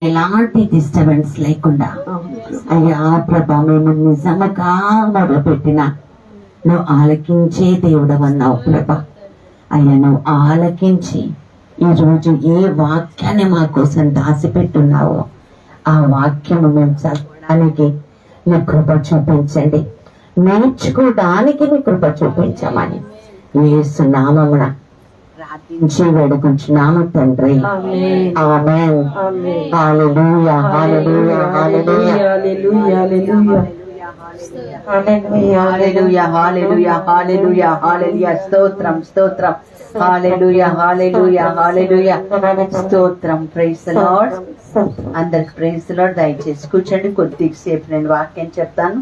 ఎలాంటి డిస్టర్బెన్స్ లేకుండా అయ్యా ప్రభా మేము నిజముగా మొదలుపెట్టిన నువ్వు ఆలకించే దేవుడవన్నావు ప్రభా. అయ్యా నువ్వు ఆలకించి ఈరోజు ఏ వాక్యాన్ని మా కోసం దాచిపెట్టున్నావో ఆ వాక్యము మేము చదవడానికి నీ కృప చూపించండి, నేర్చుకోవడానికి నీ కృప చూపించమని యేసు నామమున ప్రార్థించి వేడుకుంటున్నాము తండ్రి. ఆమేన్. హల్లెలూయా hallelujah hallelujah hallelujah hallelujah hallelujah hallelujah స్తోత్రం స్తోత్రం హల్లెలూయా హల్లెలూయా హల్లెలూయా స్తోత్రం. Praise the Lord. అందరికి ప్రైజ్ ది లార్డ్. దయచేసి కూర్చోండి, కొద్దిసేపు నేను వాక్యం చెప్తాను,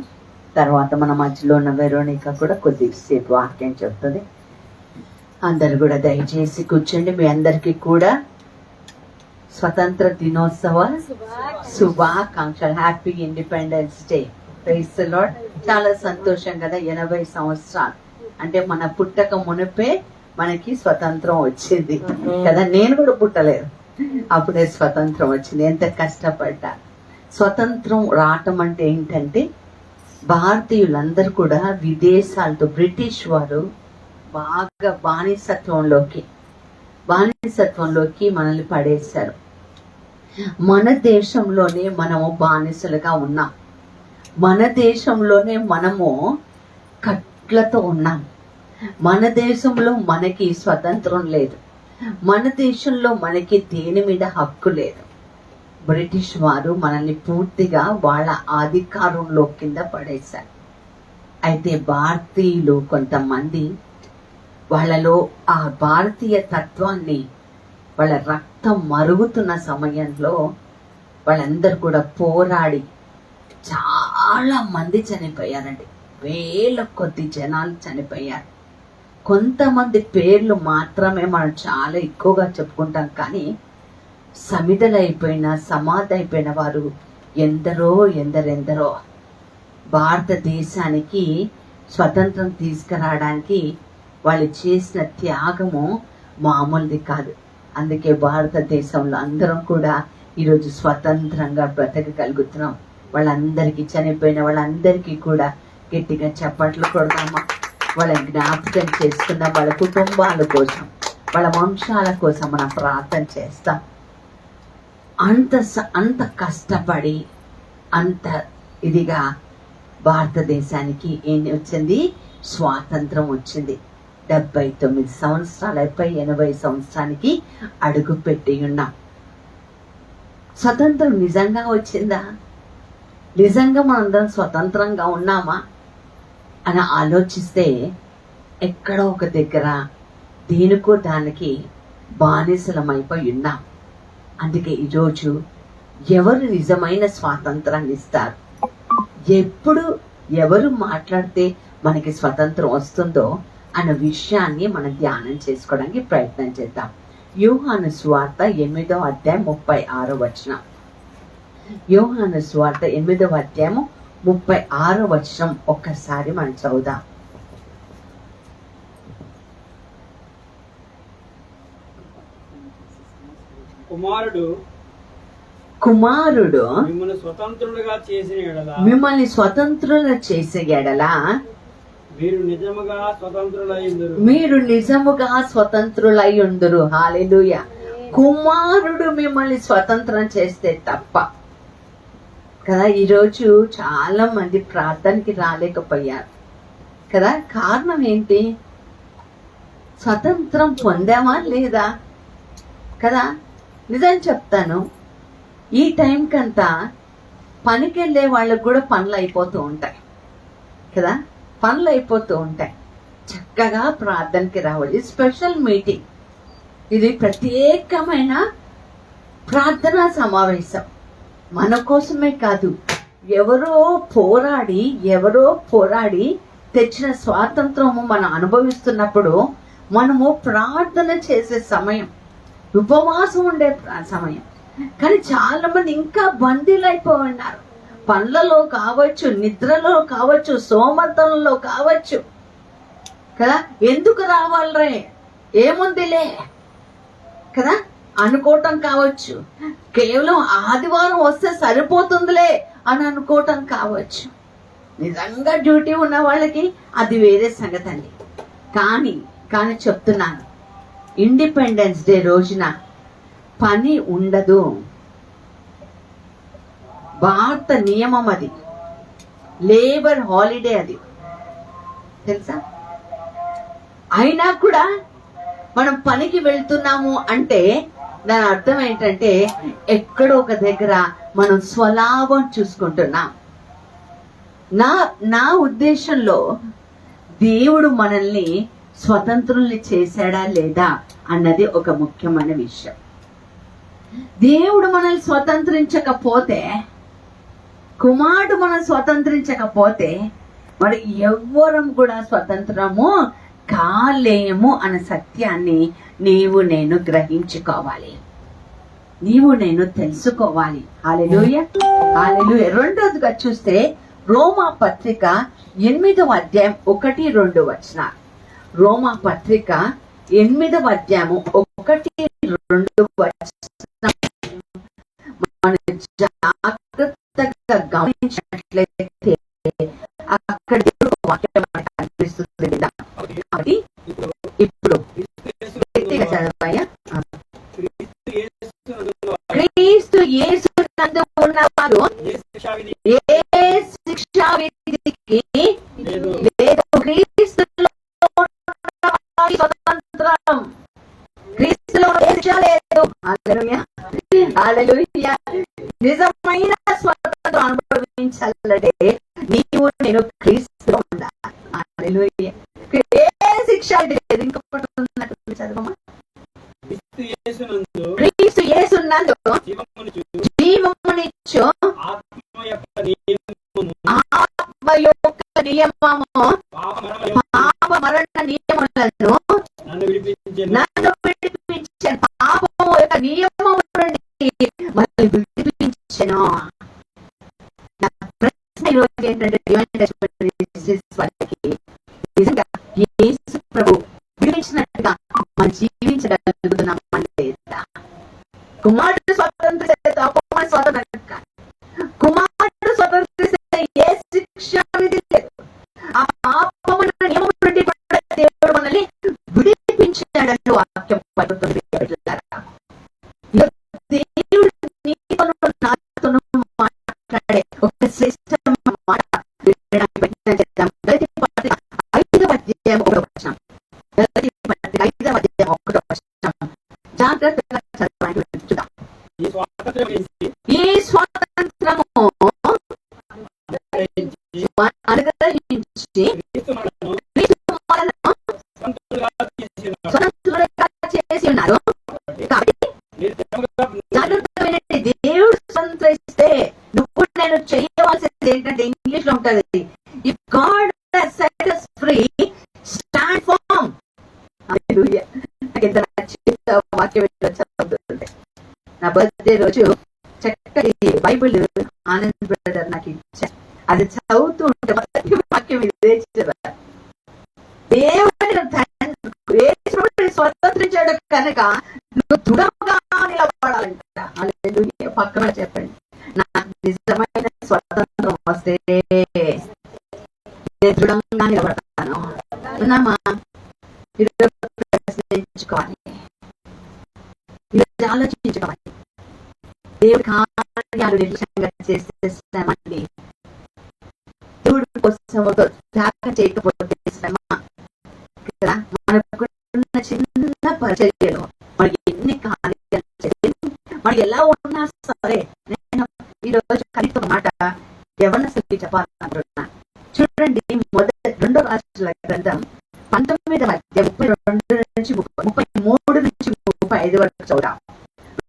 తర్వాత మన మధ్యలో ఉన్న వెరోనిక కూడా కొద్దిసేపు వాక్యం చెప్తుంది. అందరు కూడా దయచేసి కూర్చోండి. మీ అందరికీ కూడా స్వతంత్ర దినోత్సవ శుభాకాంక్షలు. Happy Independence Day. Praise the Lord. చాలా సంతోషం కదా, 80 సంవత్సరాలు అంటే మన పుట్టక మునిపే మనకి స్వతంత్రం వచ్చింది కదా. నేను కూడా పుట్టలేదు, అప్పుడే స్వతంత్రం వచ్చింది. ఎంత కష్టపడ్డా. స్వతంత్రం రావటం అంటే ఏంటంటే భారతీయులందరూ కూడా విదేశాలతో బ్రిటిష్ వారు బాగా బానిసత్వంలోకి మనల్ని పడేశారు. మన దేశంలోనే మనము బానిసలుగా ఉన్నాం, మన దేశంలోనే మనము కట్లతో ఉన్నాం, మన దేశంలో మనకి స్వతంత్రం లేదు, మన దేశంలో మనకి దేని మీద హక్కు లేదు. బ్రిటిష్ వారు మనల్ని పూర్తిగా వాళ్ళ అధికారంలో కింద పడేశారు. అయితే భారతీయులు కొంతమంది వాళ్ళలో ఆ భారతీయ తత్వాన్ని, వాళ్ళ రక్తం మరుగుతున్న సమయంలో వాళ్ళందరూ కూడా పోరాడి చాలా మంది చనిపోయారండి. వేల కొద్ది జనాలు చనిపోయారు. కొంతమంది పేర్లు మాత్రమే మనం చాలా ఎక్కువగా చెప్పుకుంటాం, కానీ సమాధి అయిపోయిన వారు ఎందరెందరో. భారతదేశానికి స్వతంత్రం తీసుకురావడానికి వాళ్ళు చేసిన త్యాగము మామూలుది కాదు. అందుకే భారతదేశంలో అందరం కూడా ఈరోజు స్వతంత్రంగా బ్రతకగలుగుతున్నాం. వాళ్ళందరికీ, చనిపోయిన వాళ్ళందరికీ కూడా గట్టిగా చప్పట్లు కొడదామా, వాళ్ళ జ్ఞాపకం చేసుకుందాం. వాళ్ళ కుటుంబాల కోసం, వాళ్ళ వంశాల కోసం మనం ప్రార్థన చేస్తాం. అంత కష్టపడి అంత ఇదిగా భారతదేశానికి ఏం వచ్చింది? స్వాతంత్రం వచ్చింది. 79 సంవత్సరాలు అయిపోయి 80 సంవత్సరానికి అడుగు పెట్టి ఉన్నాం. స్వతంత్రం నిజంగా వచ్చిందా? నిజంగా మనందరం స్వతంత్రంగా ఉన్నామా అని ఆలోచిస్తే ఎక్కడో ఒక దగ్గర దేనికో దానికి బానిసలమైపోయి ఉన్నాం. అందుకే ఈరోజు ఎవరు నిజమైన స్వాతంత్రాన్ని ఇస్తారు, ఎప్పుడు ఎవరు మాట్లాడితే మనకి స్వతంత్రం వస్తుందో అన్న విషయాన్ని మనం ధ్యానం చేసుకోవడానికి ప్రయత్నం చేద్దాం. యోహాను సువార్త 8వ అధ్యాయం 36వ వచనం. యోహాను సువార్త 8వ అధ్యాయం 36వ వచనం ఒక్కసారి మనం చదువుదాం. కుమారుడు మిమ్మల్ని స్వతంత్రులుగా చేసే ఎడల మీరు నిజముగా స్వతంత్రులయ్యుందురు. హల్లెలూయా. కుమారుడు మిమ్మల్ని స్వతంత్రం చేస్తే తప్ప కదా. ఈరోజు చాలా మంది ప్రార్థనకి రాలేకపోయారు కదా. కారణం ఏంటి? స్వతంత్రం పొందామా లేదా కదా. నిజం చెప్తాను, ఈ టైంకంతా పనికి వెళ్ళే వాళ్ళకు కూడా పనులు అయిపోతూ ఉంటాయి కదా. పనులు అయిపోతూ ఉంటాయి. చక్కగా ప్రార్థనకి రావాలి. స్పెషల్ మీటింగ్, ఇది ప్రత్యేకమైన ప్రార్థనా సమావేశం. మన కోసమే కాదు, ఎవరో పోరాడి తెచ్చిన స్వాతంత్రము మనం అనుభవిస్తున్నప్పుడు మనము ప్రార్థన చేసే సమయం, ఉపవాసం ఉండే సమయం. కానీ చాలా మంది ఇంకా బందీలైపోయి ఉన్నారు. పనులలో కావచ్చు, నిద్రలో కావచ్చు, సోమర్థంలో కావచ్చు కదా. ఎందుకు రావాలరే, ఏముందిలే కదా అనుకోవటం కావచ్చు, కేవలం ఆదివారం వస్తే సరిపోతుందిలే అని అనుకోవటం కావచ్చు. నిజంగా డ్యూటీ ఉన్న వాళ్ళకి అది వేరే సంగతి అండి. కానీ చెప్తున్నాను, ఇండిపెండెన్స్ డే రోజున పని ఉండదు. భారత నియమం అది, లేబర్ హాలిడే అది, తెలుసా? అయినా కూడా మనం పనికి వెళ్తున్నాము అంటే దాని అర్థం ఏంటంటే ఎక్కడో ఒక దగ్గర మనం స్వలాభం చూసుకుంటున్నాం. నా ఉద్దేశంలో దేవుడు మనల్ని స్వతంత్రుల్ని చేశాడా లేదా అన్నది ఒక ముఖ్యమైన విషయం. దేవుడు మనల్ని స్వతంత్రించకపోతే, కుమారుడు మనం స్వతంత్రించకపోతే మరి ఎవ్వరం కూడా స్వతంత్రము కాలేము అన్న సత్యాన్ని నీవు నేను గ్రహించుకోవాలి, నీవు నేను తెలుసుకోవాలి. హల్లెలూయా, హల్లెలూయా. రెండోదిగా చూస్తే రోమా పత్రిక 8వ అధ్యాయం 1-2 వచనాలు. రోమా పత్రిక 8వ అధ్యాయము 1-2 వచనం మనం జాగ్రత్తగా గమనించినట్లయితే అక్కడ దేవుడు వాక్యం కనిపిస్తుంది కదా. కాబట్టి ఇప్పుడు చదవయ్యా. క్రీస్తు యేసునందు ఉన్నవారు ఏ శిక్షా విధికి లేదు. క్రీస్తులో స్వతంత్రం, క్రీస్తులో ఏ శిక్ష లేదు. హల్లెలూయా, హల్లెలూయా. నిజమైన స్వతంత్రం అనుభవించాలంటే నీవు నేను క్రీస్తులో ఉండాలి. హల్లెలూయా. ఏ శిక్ష లేదు. ఇంకొకటి చదవమా. క్రీస్తు యేసునందు జీవమునిచ్చు ఆత్మ యొక్క నియమము పాప మరణ నియములను నన్ను విడిపించాను. పాపము యొక్క నియమము నుండి మళ్ళీ విడిపించాను. నా ప్రశ్న ఈరోజు ఏంటంటే నిజంగా యేసు ప్రభు విడిపించినట్టుగా మనం జీవించగలుగుతున్నామా లేదా? కుమారుడు స్వతంత్రిస్తే అపవాది స్వతంత్రం. కుమారుడు స్వతంత్రిస్తే ఏ శిక్ష విధి లేదు. ఆ పాపమున నియమం నుండి కూడా దేవుడు మనల్ని విడిపించాడని వాక్యం పలుకుతుంది. దేవుడు నీతోను నాతోను మాట్లాడే ఒక శ్రేష్టమైన మాట 5వ అధ్యాయం 1వ వచనం. జాగ్రత్తగా చదవండి. చూద్దాం. ఈ స్వాతంత్రము అనుగ్రహించి స్వతంత్రులుగా చేసి ఉన్నారు. కాబట్టి జాగ్రత్తగా వినండి. దేవుడు స్వతంత్రిస్తే నువ్వు నేను చేయవలసింది ఏంటంటే ఇంగ్లీష్ లో ఉంటుంది, if God has set us free, stand firm. హల్లెలూయా. వాక్యం చదువుతుంటే నా బర్త్డే రోజు చక్కటి బైబిల్ ఆనంద్ బ్రదర్ నాకు ఇచ్చారు. అది చదువుతూ ఉంటే వాక్యం ఇదే చదివారు. దేవుడిని స్వతంత్రించాడు కనుక నువ్వు దృఢంగా నిలబడాలంట. హల్లెలూయా. పక్కన చెప్పండి, నాకు నిజమైన స్వతంత్రం వస్తే నేను దృఢంగా నిలబడతాను. అన్నామా? ప్రశ్నించుకోవాలి, ఆలోచించుకోవాలి. దేవుడి కార్యాలు నిర్లక్ష్యంగా చేసేస్తామండి. దేవుడి కోసం ఒక త్యాగం చేయకపోతే శ్రమ కదా. మనకున్న చిన్న పరిచర్యలు మనకి ఎన్ని కార్యాలు చేయాలి. మనకి ఎలా ఉన్నా సరే, నేను ఈరోజు కనీసం మాట యవ్వనస్తులకి చెప్పాలనుకుంటున్నా. చూడండి, రెండో రాష్ట్రాల గ్రంథం 19వ అధ్యాయం 32 నుంచి 33 నుంచి 35 వరకు చదువుతాం.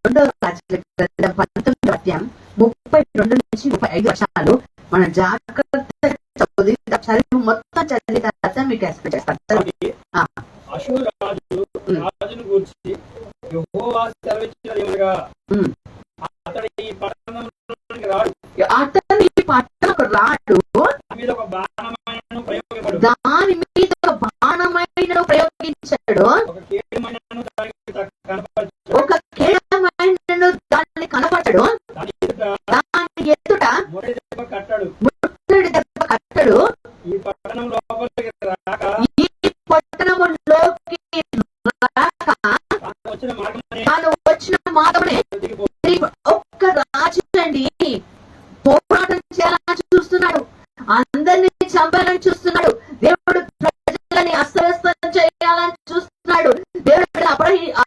రెండవ రాష్ట్రాల గ్రంథం 19వ అధ్యాయం 32 నుంచి 35 వచనాలు మనం జాగ్రత్తగా చదివి మొత్తం చదివిన తర్వాత మీకు ఎక్స్ప్లెయిన్ చేస్తాను. అషూరు రాజును గూర్చి యెహోవా సెలవిచ్చినదేమనగా, అతడు ఈ పట్టణంలోనికి రాడు, అతను ఈ పట్టణంకు రాడు, దాని మీద ఒక బాణమైనను ప్రయోగించాడు, ఒక కేడమైనను దానికి కనపరచు, ఒక కేడమైనను కట్టడు, ముట్టడి దెబ్బ కట్టడు, ఈ పట్టణం లోపలికి రాక ఈ పట్టణములోకి రాక తాను వచ్చిన మార్గమనే తాను వచ్చిన మార్గమునే వెతికిపోతుంది. ఒక్క రాజు అండి పోరాటం చేయాలని చూస్తున్నాడు, అందరినీ చంపాలని చూస్తున్నాడు, దేవుడు ప్రజలని అస్తవ్యస్తం చేయాలని చూస్తున్నాడు, దేవుడు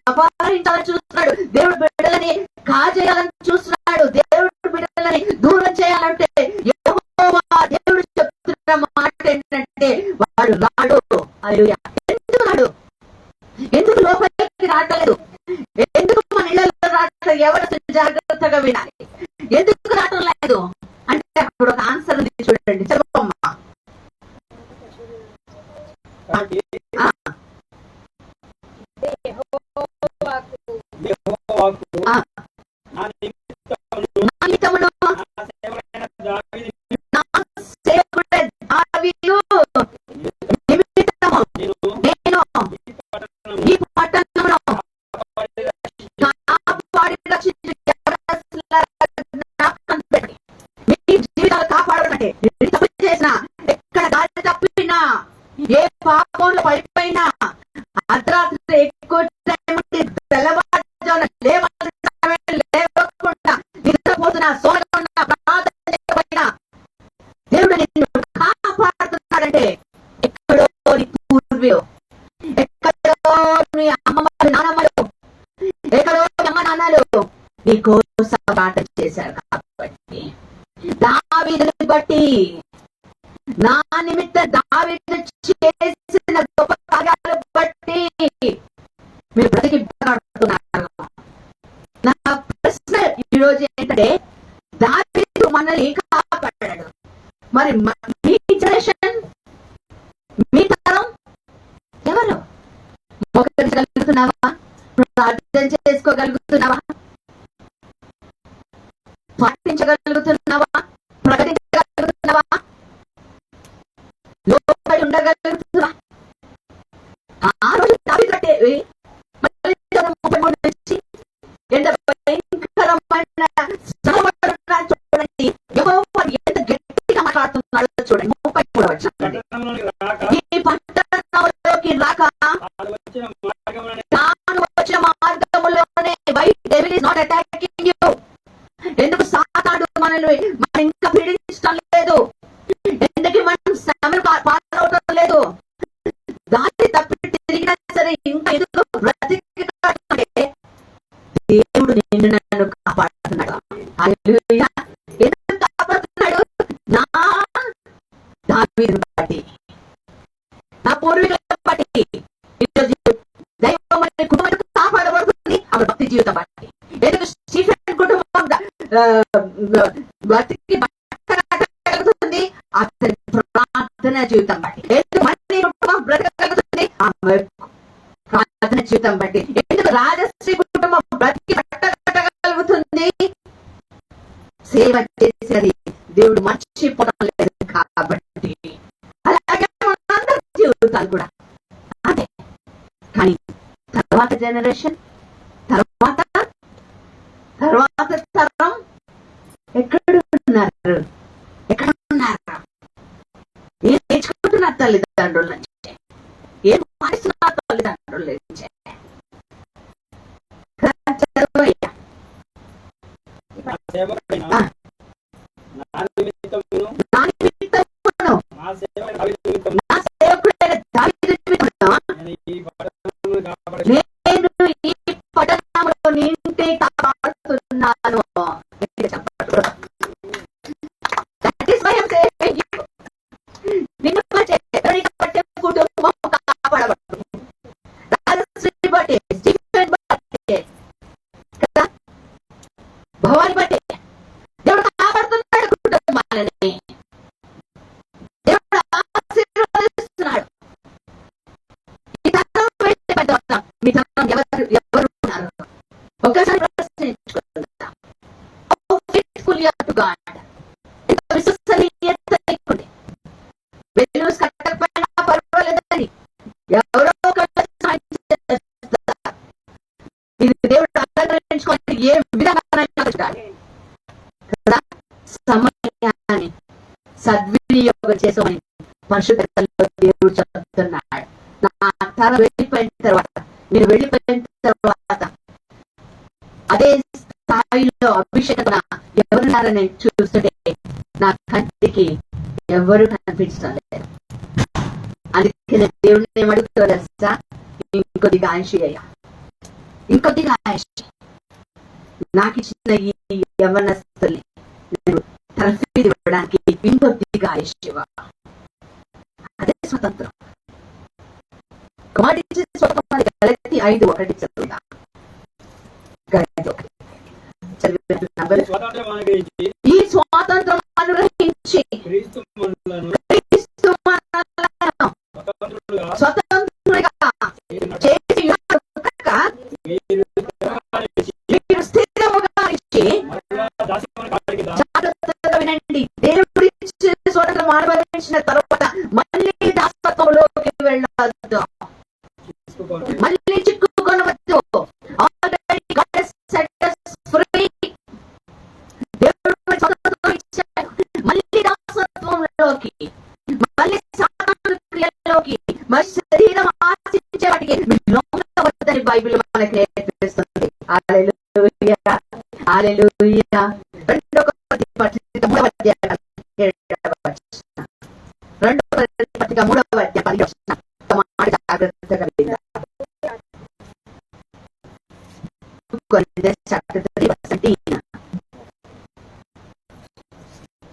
అపహరించాలని చూస్తున్నాడు, దేవుడు బిడ్డలని కాజేయాలని చూస్తున్నాడు, దేవుడు బిడ్డలని దూరం చేయాలంటే యెహోవా దేవుడు చెప్తున్న మాట ఏంటంటే వాడు రాడు. హల్లెలూయా. ఎందుకు రాడు? ఎందుకు లోపలికి రావట్లేదు? ఎందుకు మన ఇళ్ళలో రావట్లేదు? ఎవరు జాగ్రత్తగా వినాలి. ఎందుకు రావటం లేదు అంటే అప్పుడు ఒక ఆన్సర్ ఉంది చూడండి, చెప్పమ్మా. కాబట్టి ఆ, యెహోవాకు ఆ, నా నిమిత్తమును నా నిమిత్తమును నా సేవకుడైన దావీదు నా సేవకుడైన దావీదు నిమిత్తము నేను నేను ఈ పట్టణం ఈ పట్టణంలో కాపాడి రక్షించు మీ జీవితాలు కాపాడాలంటే తప్పు చేసిన ఎక్కడ దారి తప్పినా ఏ పాపంలో పడిపోయినా అర్ధరాత్రి ఎక్కువ టైం తెల్లవారుజామున లేవకుండా నిద్రపోతున్నా సోమకుండా ప్రార్థన చేయకపోయినా దేవుడు నిన్ను కాపాడుతున్నాడంటే ఎక్కడో నీ పూర్వీకులు, ఎక్కడో నీ అమ్మమ్మలు నానమ్మలు, ఎక్కడో అమ్మ నాన్నలు నీ కోసం ప్రార్థన చేశారు. కాబట్టి దావీదుని బట్టి నా నిమిత్త దావీదు చేసిన గొప్ప కార్యాలు బట్టి మీరు బ్రతికి బాగుపడుతున్నారు. నా ప్రశ్న ఈరోజు ఏంటంటే దావీదు మనల్ని కాపాడాడు, మరి మీ జనరేషన్ మీ తరం ఎవరు? మోకరించగలుగుతున్నావా? ప్రార్థన చేసుకోగలుగుతున్నావా? పాటించగలుగుతున్నావా? ప్రకటించగలుగుతున్నావా? లోపలి ఉండగలుగుతున్నావా? ఆ రోజు దావీదు అంటే 33 నుంచి ఎంత భయంకరమైన శ్రమపడుతున్నాడు చూడండి. యెహోవా ఎంత గట్టిగా మాట్లాడుతున్నాడో చూడండి. 33వ వచనం. పట్టణంలోనికి రాక ఈ పట్టణంలోకి రాక తాను వచ్చిన మార్గముననే తాను వచ్చిన మార్గములోనే why devil is not attacking you? ఎందుకు సాతానుడు మనల్ని ఇంకా పీడించడం లేదు? ఎందుకు మనం శ్రమలు పాలవటం లేదు? దాన్ని తప్పి తిరిగినా సరే ఇంకా ఎందుకు బ్రతికితే దేవుడు నిన్ను నన్ను కాపాడుతున్నాడు. హల్లెలూయా. ఎందుకు కాపాడుతున్నాడు? నా దావీదుని బట్టి, నా పూర్వీకుల బట్టి ఈరోజు దైవం అనే కుటుంబం కాపాడబడుతుంది ఆవిడ భక్తి జీవితం బట్టి. ఎందుకు స్టీఫెన్ కుటుంబం బ్రతికి బ్రతకగలుగుతుంది? అతని ప్రార్థన జీవితం బట్టి. ఎందుకు మళ్ళీ కుటుంబం బ్రతకగలుగుతుంది? ఆమె ప్రార్థన జీవితం బట్టి. ఎందుకు రాజశ్రీ కుటుంబం బ్రతికి బ్రతకగలుగుతుంది? సేవ చేసేది దేవుడు మర్చిపోవడం లేదు కాబట్టి. అలాగే మనందరి జీవితాలు కూడా అదే. కానీ తర్వాత జనరేషన్, తర్వాత తరం ఎక్కడ ఉన్నారు? ఏం నేర్చుకుంటున్నారు తల్లిదండ్రుల నుంచి? ఏం మారుస్తున్నారు తల్లిదండ్రుల నుంచి? చదవయ్యా. నా సేవకుడైన ఆ. నా నిమిత్తమును నా నిమిత్తమును నా సేవకుడైన దావీదు నిమిత్తమును నా సేవకుడైన దావీదు నిమిత్తమును నేను ఈ పట్టణమును కాపాడి నేను ఈ పట్టణంలో నింటి కాపాడుతున్నాను. That is why I am saying you. నిన్ను పట్టే కుటుంబం కాపాడబడు. రాజశ్రీ బట్టి, స్టీఫెన్ బట్టి, కదా, భవాని బట్టి దేవుడు కాపాడుతున్నాడు కుటుంబాలని. దేవుడు ఆశీర్వదిస్తున్నాడు. ఈ తరం వెళ్ళి పెద్ద మీ తరం ఎవరు ఉన్నారు? ఒకసారి ప్రశ్నించుకుందాం. How faithful you are to God. ఎంత విశ్వసనీయత నీకుంది. వెల్లుస్ కట్టకపోయినా పర్వాలేదని ఎవరో ఒకరు సాయం చేస్తారు. ఇది దేవుడు అలంకరించుకొని ఏ విధంగా చూడాలి కదా. సమయాన్ని సద్వినియోగం చేసుకోమని పరిశుద్ధతలో దేవుడు చెప్తున్నాడు. నా తల వెళ్ళిపోయిన తర్వాత, నేను వెళ్ళిపోయిన తర్వాత అదే స్థాయిలో అభిషేకం ఎవరున్నారని చూస్తుంటే నా కంటికి ఎవరు కనిపించలేదు. అందుకే దేవుడిని ఏమడుగుతా, ఇంకొద్దిగా ఆయుష్ అయ్యా, ఇంకొద్దిగా ఆయుష్ నాకు ఇచ్చిన ఈ యవ్వనస్తుల్ని నేను తరఫీదు ఇవ్వడానికి ఇంకొద్దిగా ఆయుష్ ఇవ్వ. అదే స్వతంత్రం. కమాడిటీ స్వతంత్రం. గలతీ 5:1 చదువుతా. స్వాతంత్రం అనుగ్రహించి ఈ స్వాతంత్రం అనుగ్రహించి క్రీస్తు మనలను స్వతంత్రులుగా చేసి మీరు స్థిరముగా ఇచ్చి జాగ్రత్తగా వినండి. దేవుడు ఇచ్చిన స్వతంత్రం అనుభవించిన తర్వాత మళ్ళీ దాసత్వంలోకి వెళ్ళవద్దు, మళ్ళీ చిక్కుకొనవద్దు. మళ్ళీ దాసత్వంలోకి, మళ్ళీ సాతాను క్రియల్లోకి, మరి శరీరం ఆశించే వాటికి లోపలవద్దని బైబిల్ మనకి నేర్పిస్తుంది. హల్లెలూయా, హల్లెలూయా. 2 కొరింథీ పత్రిక 3వ అధ్యాయం 7వ వచనం. 2 కొరింథీ పత్రిక 3వ అధ్యాయం 10వ వచనం. జాగ్రత్తగా వినండి. Corinthians chapter 3 verse 17.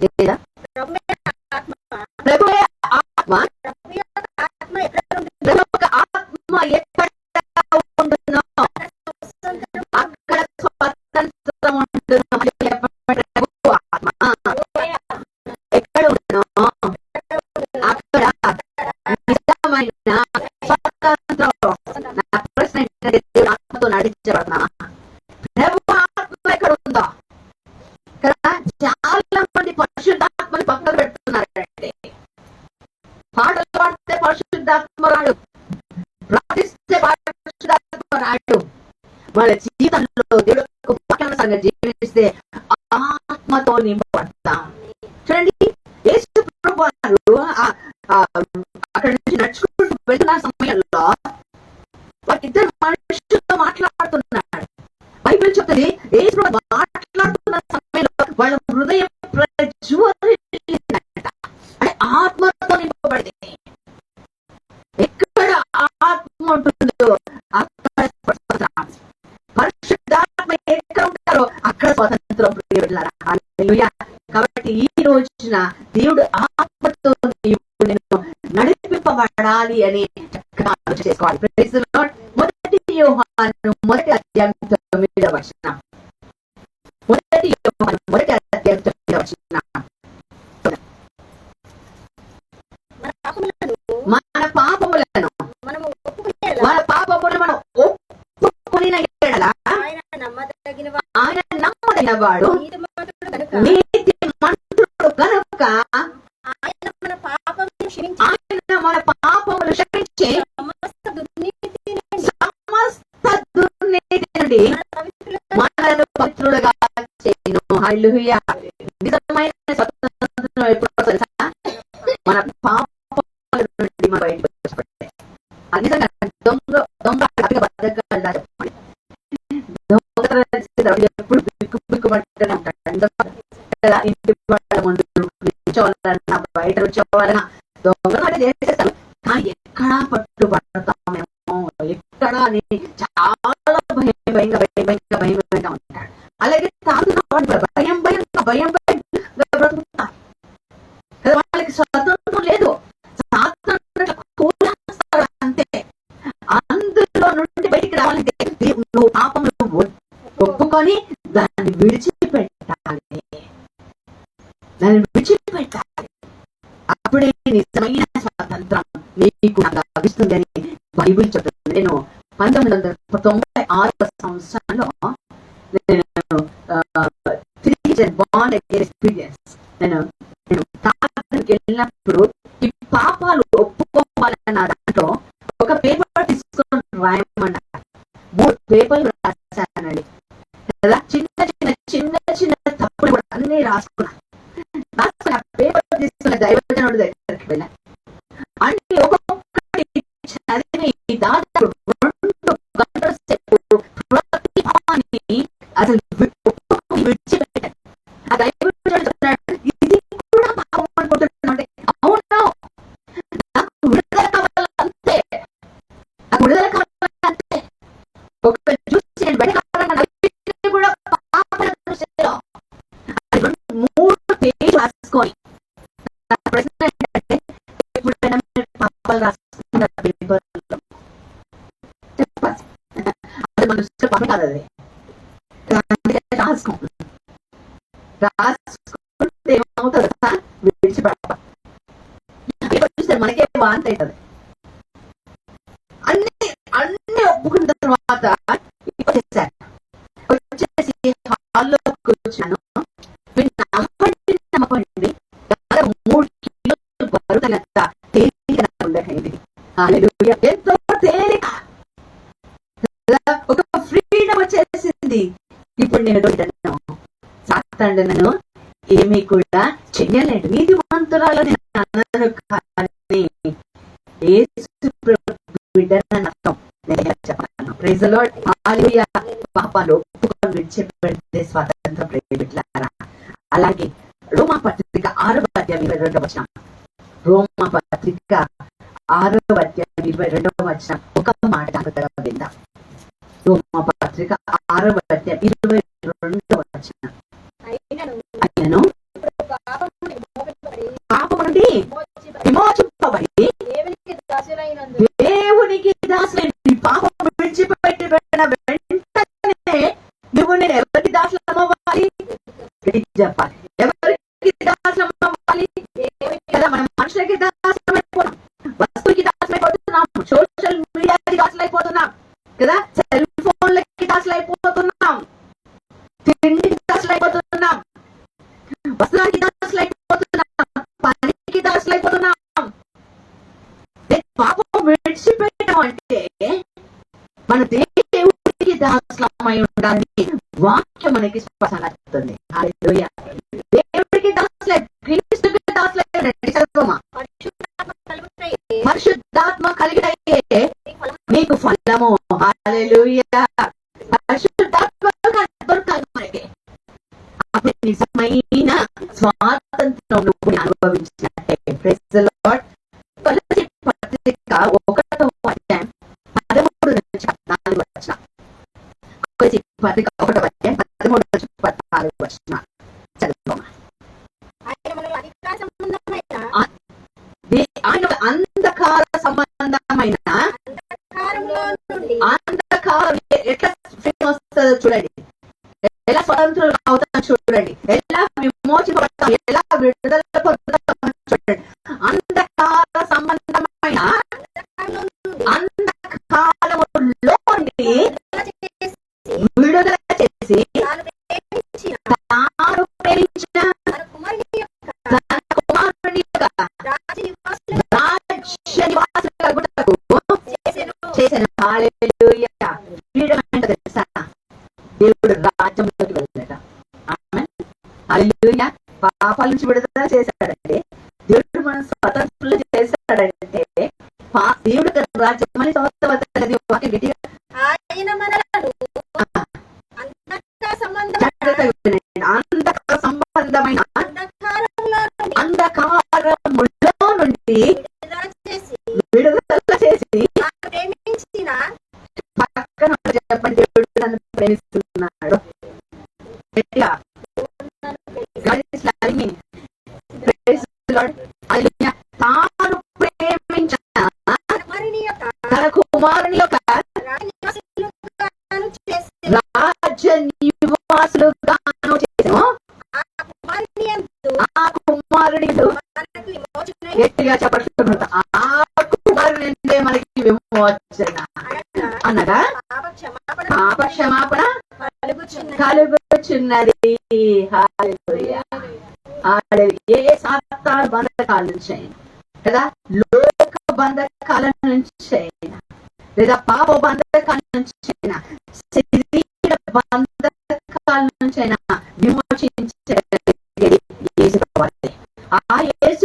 లేదా ప్రభువే ఆత్మ, ప్రభు యొక్క ఆత్మ ఎక్కడ ఉండునో అక్కడ స్వతంత్రం ఉండును. ప్రభు ఆత్మ ఎక్కడ ఉండునో అక్కడ నిజమైన స్వతంత్రం. నా ప్రశ్న ఏంటంటే, దేవుడు ఆత్మతో నడిచబడనా? ప్రభు ఆత్మ ఎక్కడ ఉందో? కదా చాలా మంది పరిశుద్ధాత్మని పక్కన పెడుతున్నారంటే, పాటలు పాడితే పరిశుద్ధాత్మ రాడు, ప్రార్థిస్తే పరిశుద్ధాత్మ రాడు. వాళ్ళ జీవితంలో దేవుడు వాక్యానుసారంగా జీవిస్తే ఆత్మతో నింపబడతాం. చూడండి, యేసు ప్రభు వారు అక్కడి నుంచి నడుచుకుంటూ వెళ్తున్న సమయంలో వాళ్ళిద్దరు మనుషులతో మాట్లాడుతున్నాడు. బైబిల్ చెప్తుంది, యేసు ప్రభు మాట్లాడుతున్న సమయంలో వాళ్ళ హృదయం ప్రజ్వలించిందంట. అంటే ఆత్మతో నింపబడింది. ఎక్కడ ఆత్మ ఉంటుందో అక్కడ స్వతంత్రం. పరిశుద్ధాత్మ ఎక్కడ ఉంటారో అక్కడ స్వతంత్రం. హల్లెలూయా. కాబట్టి ఈ రోజున దేవుడు ఆత్మతో నేను నడిపింపబడాలి అని చక్కగా ఆలోచన చేసుకోవాలి. Praise the Lord. మొదటి యోహాను 1వ అధ్యాయం 9వ వచనం. 1 యోహాను 1వ అధ్యాయం 9వ వచనం. మన పాపములను మనం ఒప్పుకొనిన యెడల ఆయన నమ్మదగిన వాడు, నీతిమంతుడు కనుక ఆయన మన పాపములు క్షమించి సమస్త దుర్నీతి నుండి మనలను పవిత్రులుగా చేయును. హల్లెలూయా. నిజమైన స్వతంత్రం ఎప్పుడో తెలుసా? మన పాపముల నుండి మన బయటకు వచ్చేటప్పుడే. అది నిజంగా దొంగ బతకాలి చెప్పండి. దొంగ ఎప్పుడు బిక్కుబిక్కుమంటూనే ఉంటాడు. ఇంటి వాళ్ళ ముందు నిల్చోవాలన్నా, బయట నిల్చోవాలన్నా దొంగ చేసేస్తాడు. కానీ ఎక్కడా పట్టుబడతామేమో, ఎక్కడా అని చాలా భయంగా ఉంటాడు. అలాగే తాగుతున్న వాడు భయం బ్రతుకుతారు. వాళ్ళకి స్వతంత్రం లేదు. అంతే. అందులో నుండి బయటికి రావాలంటే నువ్వు పాపములు ఒప్పుకొని దాన్ని విడిచిపెట్టాలి. అప్పుడే నిజమైన స్వాతంత్రం నీకు లభిస్తుంది అని బైబిల్ చెప్తుంది. నేను 1996 సంవత్సరంలో నేను ప్రార్థనకి వెళ్ళినప్పుడు ఈ పాపాలు ఒప్పుకోవాలన్న దాంట్లో ఒక పేపర్ తీసుకొని రాయమన్నారు. 3 పేపర్లు రాశానండి. చిన్న చిన్న తప్పులు కూడా అన్ని రాసుకున్నా. పేపర్ తీసుకున్న దైవజనుడి దగ్గరికి వెళ్ళా. అంటే ఒక్కొక్కటి చదివి దాదాపు 2 గంటల సేపు ప్రతి భావాన్ని అసలు విడిచిపెట్టాను. ఆ దైవజనుడు చెప్తున్నాడు, ఇది కూడా పాపం అనుకుంటున్నాను అంటే, అవును నాకు విడుదల కావాలంతే, నాకు విడుదల కావాలంతే. ఒక చూసి నేను వెనకాల కూడా పాప దృష్టిలో 3 పేజీలు రాసుకొని ప్రశ్న ఏంటంటే, ఎప్పుడైనా మీరు పాపాలు రాసుకున్న పేపర్లో చెప్పాలి. అది మన దృష్టిలో పాపం కాదు, అది రాసుకుంటే ఏమవుతుంది కదా, విడిచిపెట్టాలి. చూస్తే మనకే వాంతి అవుతుంది. అన్ని ఒప్పుకున్న తర్వాత వచ్చేసాను. వచ్చేసి హాల్లో కూర్చున్నాను. నమ్మకండి 3 కిలోలు బరువు తగినంత తేలిక ఉండకండి. ఎంతో తేలిక, ఒక ఫ్రీడమ్ వచ్చేసింది. ఇప్పుడు నేను సాతాను నన్ను ఏమీ కూడా చెయ్యలేడు. నీతిమంతురాలు నేను అన్నాను, కానీ చెప్పాను. ప్రైజ్ ది లార్డ్, హల్లెలూయా. పాపాలు ఒప్పుకొని విడిచిపెడితే స్వాతంత్రం ప్రేమిట్లారా. అలాగే రోమా పత్రిక 6వ అధ్యాయం 22వ వచనం. రోమా పత్రిక 6వ అధ్యాయం 22వ వచనం. ఒక మాట జాగ్రత్తగా విందాం. రోమా పత్రిక 6వ అధ్యాయం 22వ వచనం. ఆయనను పాపం నుండి విమోచింపబడి దేవునికి దాసులైన పాపం విడిచిపెట్టి వెంటనే నువ్వు నేను ఎవరికి దాసులం అవ్వాలి చెప్పాలి. ఎవరికి దాసులం అవ్వాలి కదా? మనం మనుషులకి దాసులం అయిపోతున్నాం, వస్తువుకి దాసులు అయిపోతున్నాం, సోషల్ మీడియాకి దాసులు అయిపోతున్నాం కదా, సెల్ ఫోన్లకి దాసులు అయిపోతున్నాం, తిండికి దాసులు అయిపోతున్నాం, వస్త్రానికి దాసులు అయిపోతున్నాం, పనికి దాసులు అయిపోతున్నాం. పాపం విడిచిపెట్టడం అంటే మన దేవుడికి దాసులమై ఉండాలి. వాక్యం మనకి స్పష్టంగా చెప్తుంది. హల్లెలూయా. దేవుడికి దాసులై, క్రీస్తుకి దాసులై పరిశుద్ధాత్మ కలిగితే మీకు ఫలము. హల్లెలూయా. పరిశుద్ధాత్మ దొరకాలి మనకి. అప్పుడు నిజమైన స్వాతంత్రం నువ్వు అనుభవించినట్టే. Praise the lord. కొలస్సీ పత్రిక 1వ అధ్యాయం 13 నుంచి 14 వచనం. కొలస్సీ పత్రిక 1వ అధ్యాయం 13 నుంచి 14 వచనం చదువుకోమా. ఆయన అంధకార సంబంధమైన అంధకారం ఎట్లా వస్తుందో చూడండి, ఎలా స్వతంత్రులు అవుతాం చూడండి, ఎలా విమోచింపబడతాం, ఎలా విడుదల పొందుతాం చూడండి. అంధకార సంబంధమైన అంధకారములో విడుదల చేసి తాను ప్రేమించిన తన కుమారుని యొక్క రాజ్య నివాసులకు చేసిన. హల్లెలూయా. ఫ్రీడమ్ అంటే తెలుసా? దేవుడు రాజ్యంలోకి వెళ్ళాడు. ఆమేన్. హల్లెలూయా. పాపాల నుంచి విడుదల చేశాడంటే, దేవుడు మనం స్వతంత్రులు చేశాడంటే, దేవుడు రాజ్యం అని వాక్యం గట్టిగా అంధకార సంబంధమైన అంధకారములో నుండి విడుదల చేసి పక్కన చెప్పండి, దేవుడు నన్ను ప్రేమిస్తున్నాడు. తాను ప్రేమించిన తన కుమారుని యొక్క రాజ్య నివాసులుగాను చేసాము. ఆ కుమారుని గట్టిగా చెప్పబడుతుంది. ఆ కుమారుని మనకి విమోచన అనగా పాప క్షమాపణ కలుగుచున్నది. హల్లెలూయా. ఏ సాతాను బంధకాల నుంచి అయినా కదా, లోక బంధకాల నుంచి అయినా, లేదా పాప బంధకాల నుంచి అయినా, శరీర బంధకాల నుంచి అయినా విమోచించే యేసు. ఆ యేసు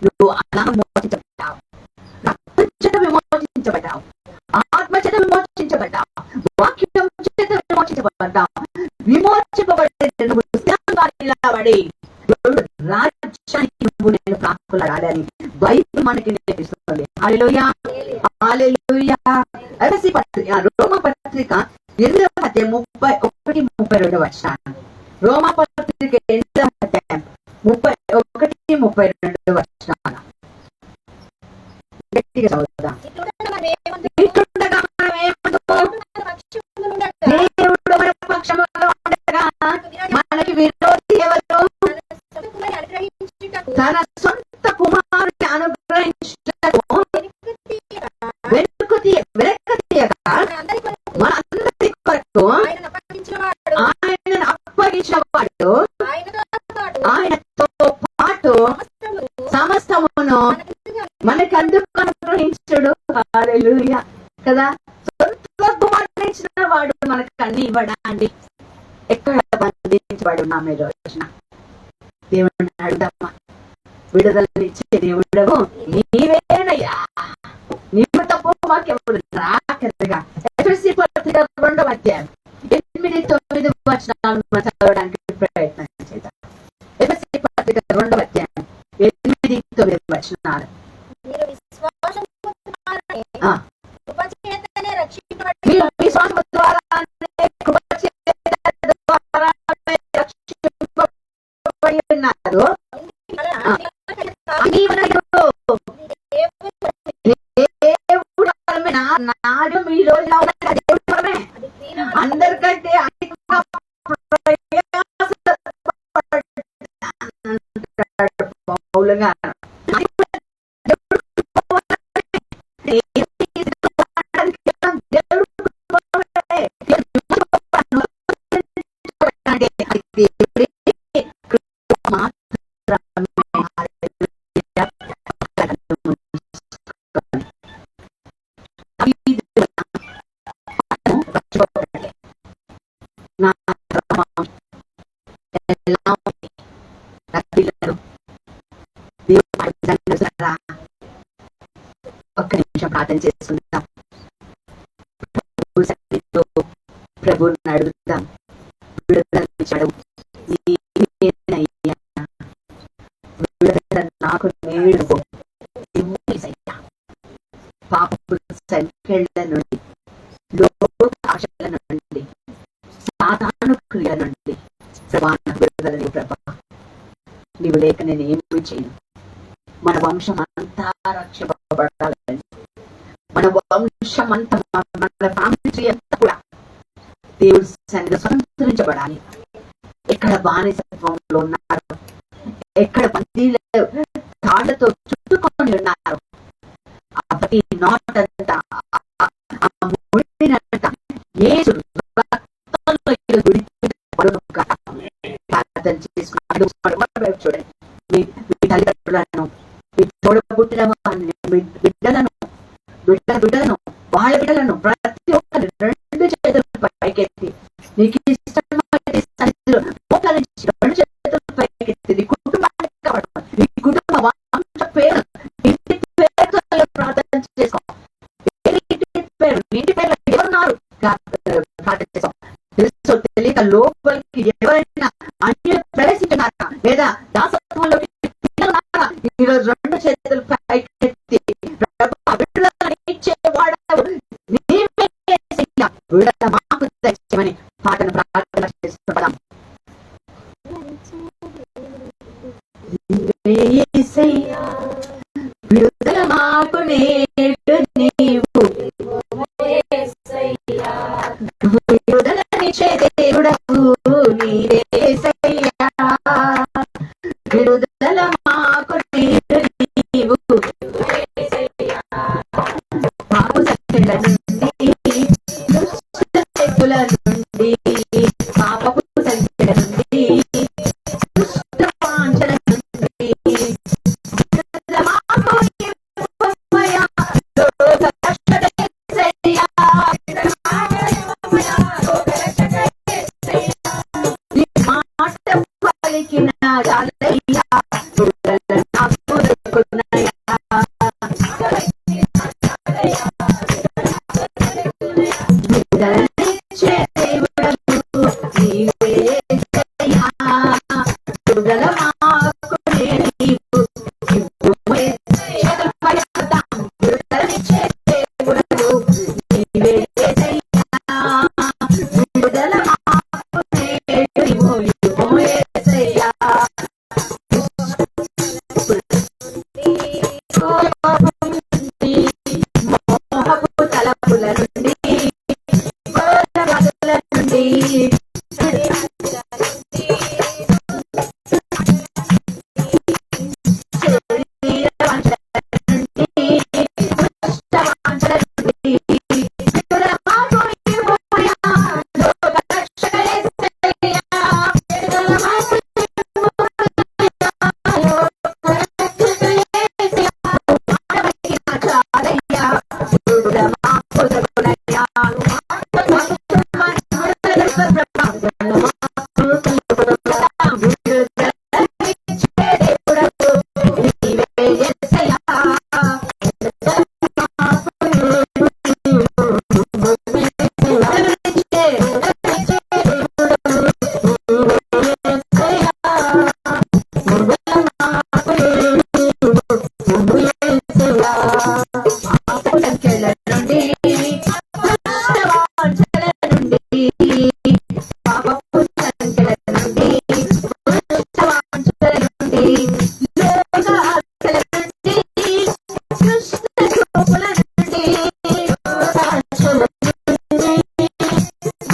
నువ్వు అలా విమోచించబడ్డావు, రక్తం చేత విమోచించబడ్డావు, ఆత్మ చేత విమోచించబడ్డావు, వాక్యం చేత విమోచించబడ్డావు. విమోచింపబడి నువ్వు స్థిరంగా నిలబడి రాజ్యానికి నువ్వు నేను ప్రాకులాడాలని బైబిల్ మనకి నేర్పిస్తుంది. హల్లెలూయా, హల్లెలూయా. ఎఫెసీ పత్రిక, రోమ పత్రిక 8వ అధ్యాయం 31-32 వచనాలు. రోమ పత్రిక 8వ అధ్యాయం 31-32 వచనాలు. గట్టిగా చదువుదాం. ఇట్లుండగా మనం ఏమంటాం? దేవుడు మన పక్షములో ఉండగా మనకి విరోధి ఎవరు? తన సొంత కుమారుని అనుగ్రహించుటకు వెనుక తీయక మనందరి కొరకు ఆయనను అప్పగించిన వాడు ఆయనతో పాటు సమస్తమును మనకి అందుకు అనుగ్రహించుడు. హల్లెలూయా కదా. సొంత కుమారుని ఇచ్చిన వాడు మనకు అన్ని ఇవ్వడానికి ఎక్కడ బంధించబడి ఉన్నామే రోజున. దేవుడిని అడుగుదామా? విడుదలనిచ్చే దేవుడవు నీవేనయ్యా, నీవు తప్ప మాకెవరు రాకరగా. ఎఫెసీ పత్రిక 2వ అధ్యాయం 8-9 వచనాలను చదవడానికి ప్రయత్నం చేద్దాం. ఎఫెసీ పత్రిక 2వ అధ్యాయం 8-9 వచనాలు. మీరు విశ్వాసం ద్వారా ఉన్నారు. నాడు మీ రోజున అందరికంటే పౌలుగా ఒక్క నిమిషం ప్రార్థన చేసుకుందాం. ప్రభువుని అడుగుదాం. నాకు నేడు పాపపు సంఖ్యల నుండి, లోక ఆశల నుండి, సాధారణ క్రియల నుండి విడుదలని ప్రభా. నీవు లేక నేను ఏమి చేయను. మన వంశం అంతా రక్షింపబడాలని, మన వంశం అంతా, మన ఫ్యామిలీ అంతా కూడా దేవుడి సన్నిధిలో స్వతంత్రించబడాలి. ఎక్కడ బానిసత్వంలో ఉన్నారు, ఎక్కడ బందీల తాళ్లతో చుట్టుకొని ఉన్నారు, అప్పటి నాటంతా యేసు ప్రార్థన చేసుకున్నాడు. చూడండి, మీ తల్లిదండ్రులను, మీ తోడబుట్టిన బిడ్డలను, వాళ్ళ బిడ్డలను ప్రతి ఒక్కరు 2 చేతులు పైకెత్తి, నీకు ఇష్టమైతే సన్నిధిలో మోకరించి 2 చేతులు పైకెత్తి నీ కుటుంబానికి కావడం, నీ కుటుంబ వంశ పేరు, ఇంటి పేరుతో ప్రార్థన చేసుకో. ఇంటి పేరు ఎవరున్నారు ప్రార్థన చేసుకో. తెలుసో తెలియక లోపలికి ఎవరైనా అన్యులు ప్రవేశించున్నారా, లేదా దాసత్వంలోకి ఈరోజు 2 చేతులు పైకెత్తి విడుదల మాకు దయచేయమని పాటను ప్రార్థన చేస్తున్నాం. విడుదల మాకు నేడు నీవు, విడుదలనిచ్చే దేవుడవు నీవేసయ్యా. విడుదల మాకు నేడు నీవు, పాపు సంఖ్యల నుండి, దుష్టుల నుండి, పాపపు సంఖ్యల నుండి, దుష్ట వాంఛల నుండి, విడుదల సంఖ్యల నుండి వాంఛల నుండి పాపపు సంఖ్యల నుండి వాంఛల నుండి లోక ఆశల నుండి దుష్ట చూపుల నుండి ఆశల నుండి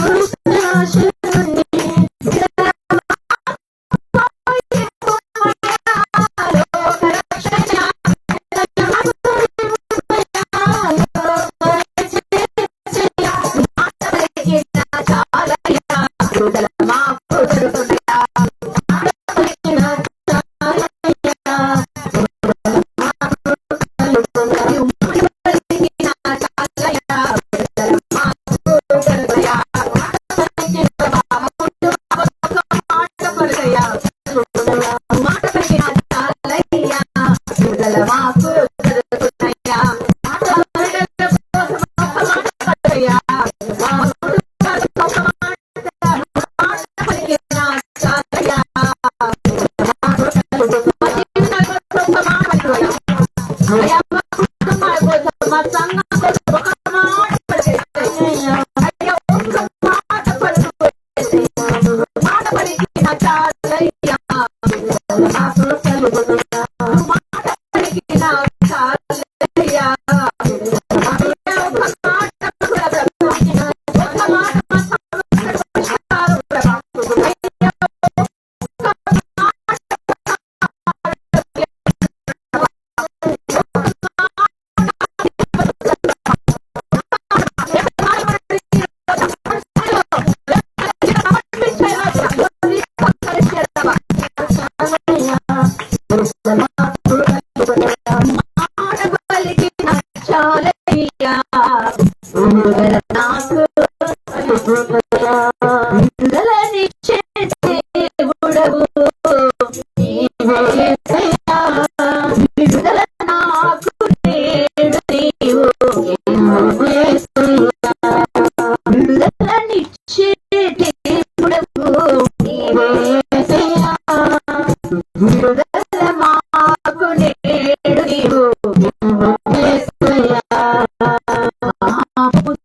దుష్ట ఆశల నుండి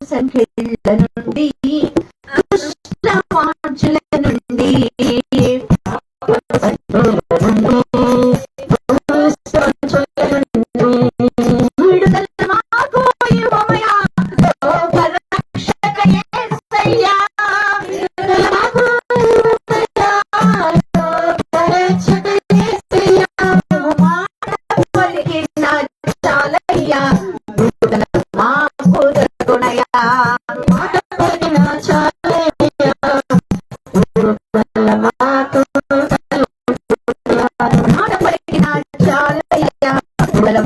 సంఖ్యల నుండి దుష్ట వాంఛల నుండి విడుదల మాకు ఇవ్వమయ్యా లోకరక్షక యేసయ్యా విడుదల మాకు ఇవ్వమయ్యా లోకరక్షక యేసయ్యా మాట పలికిన చాలయ్యా విడుదల మాకు దొరుకునయ్యా మాట పలికిన చాలయ్యా విడుదల మాకు మాట పలికిన చాలయ్యా విడుదల